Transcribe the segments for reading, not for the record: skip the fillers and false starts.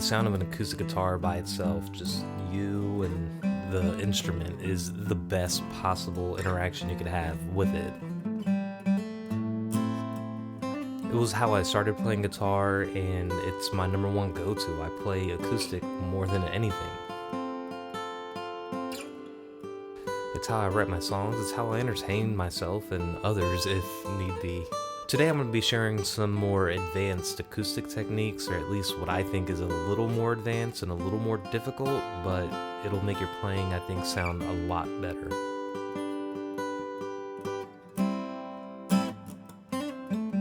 sound of an acoustic guitar by itself, just you and the instrument, is the best possible interaction you could have with it. It was how I started playing guitar, and it's my #1 go-to. I play acoustic more than anything. It's how I write my songs, it's how I entertain myself and others if need be. Today I'm going to be sharing some more advanced acoustic techniques, or at least what I think is a little more advanced and a little more difficult, but it'll make your playing, I think, sound a lot better.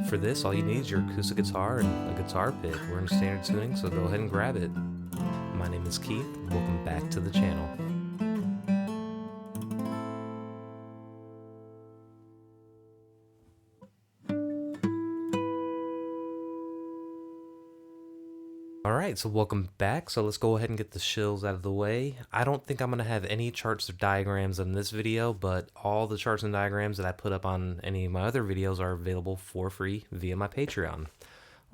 For this, all you need is your acoustic guitar and a guitar pick. We're in standard tuning, so go ahead and grab it. My name is Keith. Welcome back to the channel. Alright, so welcome back. So let's go ahead and get the shills out of the way. I don't think I'm going to have any charts or diagrams in this video, but all the charts and diagrams that I put up on any of my other videos are available for free via my Patreon.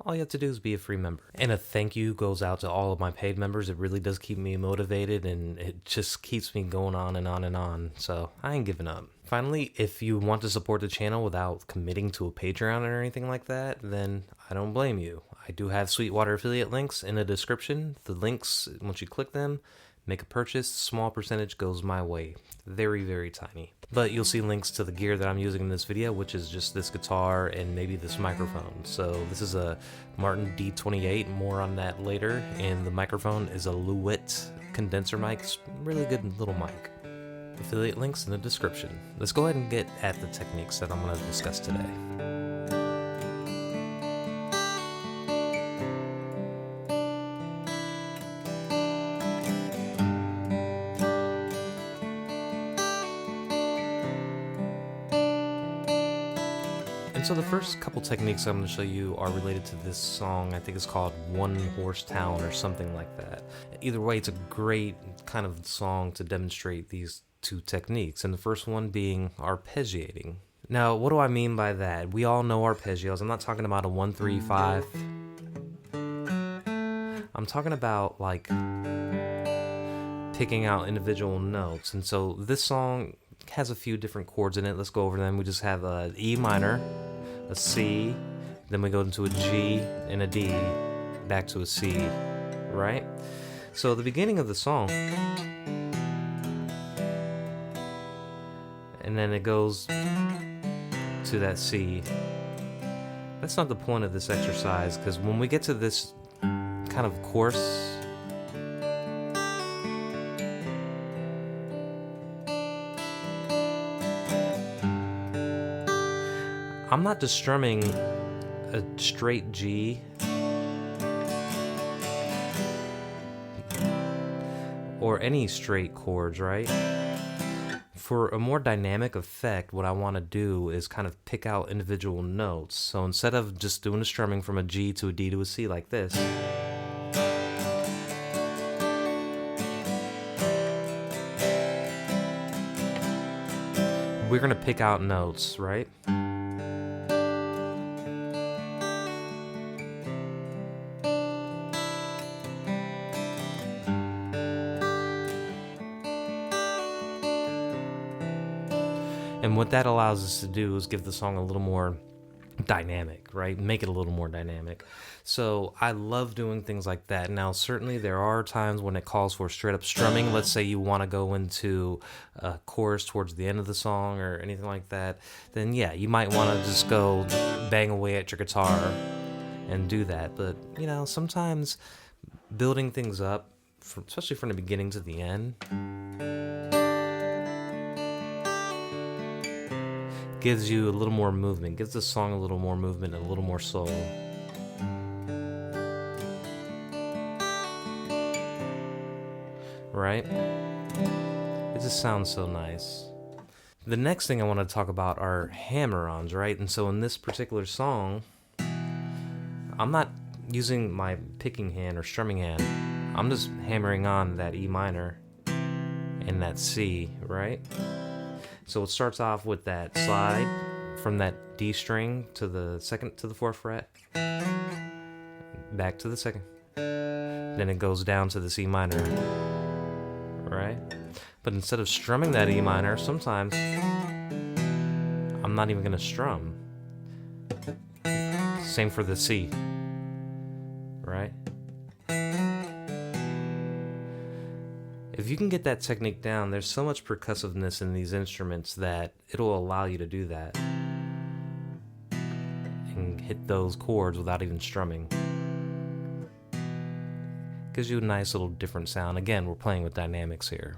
All you have to do is be a free member. And a thank you goes out to all of my paid members. It really does keep me motivated, and it just keeps me going on and on and on. So I ain't giving up. Finally, if you want to support the channel without committing to a Patreon or anything like that, then I don't blame you. I do have Sweetwater affiliate links in the description. The links, once you click them, make a purchase, small percentage goes my way. Very, very tiny. But you'll see links to the gear that I'm using in this video, which is just this guitar and maybe this microphone. So this is a Martin D28, more on that later, and the microphone is a Lewitt condenser mic. It's a really good little mic. Affiliate links in the description. Let's go ahead and get at the techniques that I'm going to discuss today. And so the first couple techniques I'm going to show you are related to this song. I think it's called One Horse Town or something like that. Either way, it's a great kind of song to demonstrate these two techniques, and the first one being arpeggiating. Now, what do I mean by that? We all know arpeggios. I'm not talking about a 1-3-5. I'm talking about like picking out individual notes. And so this song has a few different chords in it. Let's go over them. We just have a E minor, a C, then we go into a G and a D, back to a C, right? So the beginning of the song, and then it goes to that C. That's not the point of this exercise, because when we get to this kind of chorus, I'm not just strumming a straight G or any straight chords, right? For a more dynamic effect, what I want to do is kind of pick out individual notes. So instead of just doing the strumming from a G to a D to a C like this, we're going to pick out notes, right? And what that allows us to do is give the song a little more dynamic, right? Make it a little more dynamic. So I love doing things like that. Now, certainly there are times when it calls for straight up strumming. Let's say you want to go into a chorus towards the end of the song or anything like that. Then yeah, you might want to just go bang away at your guitar and do that. But, you know, sometimes building things up, especially from the beginning to the end, gives you a little more movement, gives the song a little more movement, a little more soul. Right? It just sounds so nice. The next thing I want to talk about are hammer-ons, right? And so in this particular song, I'm not using my picking hand or strumming hand. I'm just hammering on that E minor and that C, right? So it starts off with that slide from that D string to the second to the 4th fret, back to the second, then it goes down to the C minor, right? But instead of strumming that E minor, sometimes I'm not even gonna strum. Same for the C, right? If you can get that technique down, there's so much percussiveness in these instruments that it'll allow you to do that and hit those chords without even strumming. Gives you a nice little different sound. Again, we're playing with dynamics here.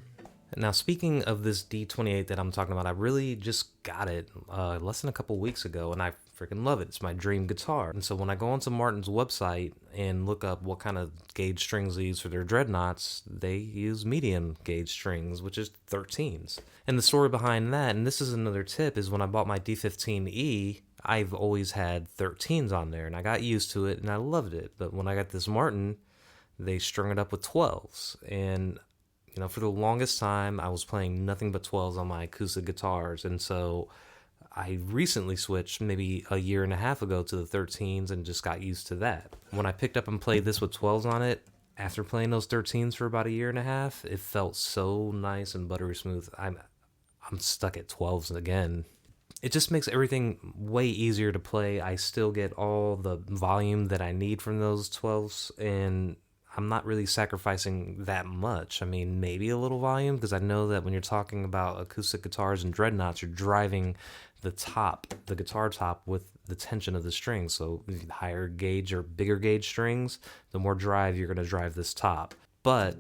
Now, speaking of this D28 that I'm talking about, I really just got it less than a couple weeks ago, and I freaking love it. It's my dream guitar. And so when I go onto Martin's website and look up what kind of gauge strings they use for their dreadnoughts, they use medium gauge strings, which is 13s. And the story behind that, and this is another tip, is when I bought my D15E, I've always had 13s on there, and I got used to it, and I loved it. But when I got this Martin, they strung it up with 12s, and you know, for the longest time, I was playing nothing but 12s on my acoustic guitars, and so I recently switched maybe a year and a half ago to the 13s and just got used to that. When I picked up and played this with 12s on it, after playing those 13s for about a year and a half, it felt so nice and buttery smooth. I'm stuck at 12s again. It just makes everything way easier to play. I still get all the volume that I need from those 12s, and I'm not really sacrificing that much. I mean, maybe a little volume, because I know that when you're talking about acoustic guitars and dreadnoughts, you're driving the guitar top with the tension of the strings. So higher gauge or bigger gauge strings, the more drive you're going to drive this top. But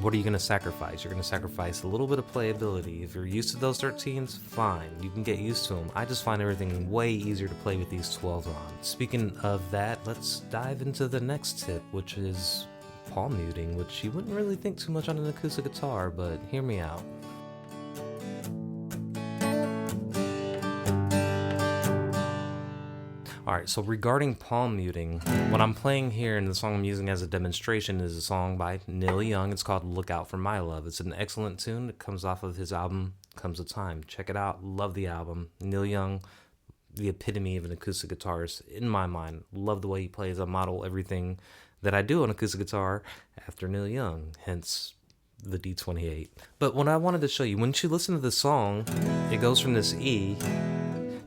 what are you going to sacrifice? You're going to sacrifice a little bit of playability. If you're used to those 13s, fine. You can get used to them. I just find everything way easier to play with these 12s on. Speaking of that, let's dive into the next tip, which is palm muting, which you wouldn't really think too much on an acoustic guitar, but hear me out. Alright, so regarding palm muting, what I'm playing here and the song I'm using as a demonstration is a song by Neil Young. It's called Look Out for My Love. It's an excellent tune. It comes off of his album, Comes a Time. Check it out. Love the album. Neil Young, the epitome of an acoustic guitarist in my mind. Love the way he plays. I model everything that I do on acoustic guitar after Neil Young, hence the D28. But what I wanted to show you, when you listen to the song, it goes from this E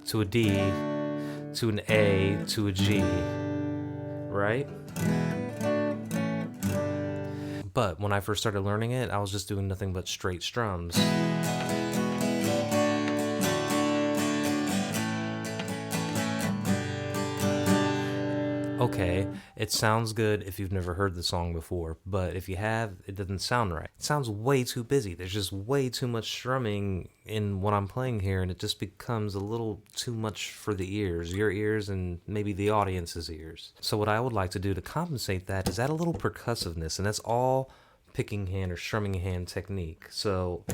to a D to an A to a G, right? But when I first started learning it, I was just doing nothing but straight strums. Okay, it sounds good if you've never heard the song before, but if you have, it doesn't sound right. It sounds way too busy. There's just way too much strumming in what I'm playing here, and it just becomes a little too much for the ears, your ears, and maybe the audience's ears. So what I would like to do to compensate that is add a little percussiveness, and that's all picking hand or strumming hand technique. So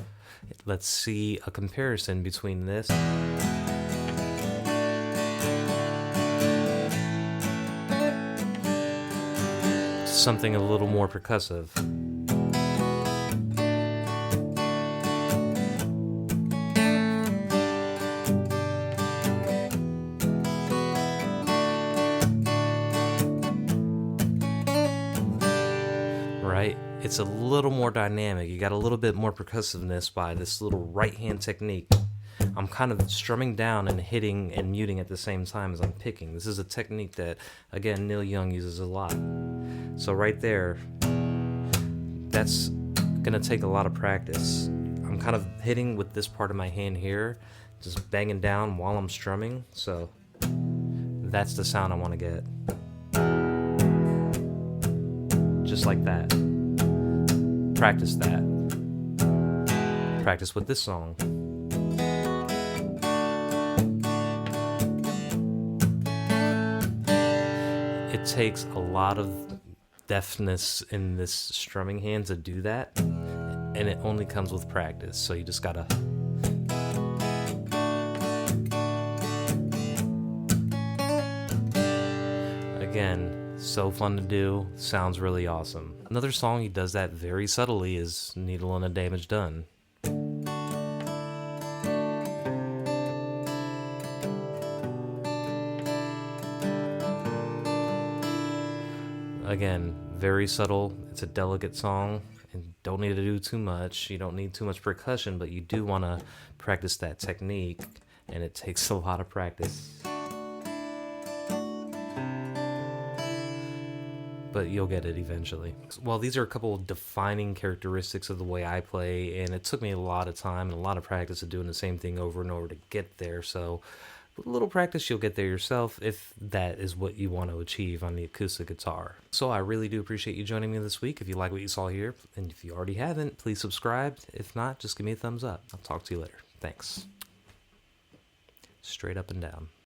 let's see a comparison between this something a little more percussive. Right? It's a little more dynamic. You got a little bit more percussiveness by this little right hand technique. I'm kind of strumming down and hitting and muting at the same time as I'm picking. This is a technique that, again, Neil Young uses a lot. So right there, that's gonna take a lot of practice. I'm kind of hitting with this part of my hand here, just banging down while I'm strumming. So that's the sound I want to get. Just like that. Practice that. Practice with this song. It takes a lot of deftness in this strumming hand to do that, and it only comes with practice. So you just gotta again, so fun to do, sounds really awesome. Another song he does that very subtly is Needle and a Damage Done. Again, very subtle. It's a delicate song and don't need to do too much. You don't need too much percussion, but you do want to practice that technique, and it takes a lot of practice. But you'll get it eventually. Well, these are a couple of defining characteristics of the way I play, and it took me a lot of time and a lot of practice of doing the same thing over and over to get there. So with a little practice, you'll get there yourself if that is what you want to achieve on the acoustic guitar. So I really do appreciate you joining me this week. If you like what you saw here, and if you already haven't, please subscribe. If not, just give me a thumbs up. I'll talk to you later. Thanks. Straight up and down.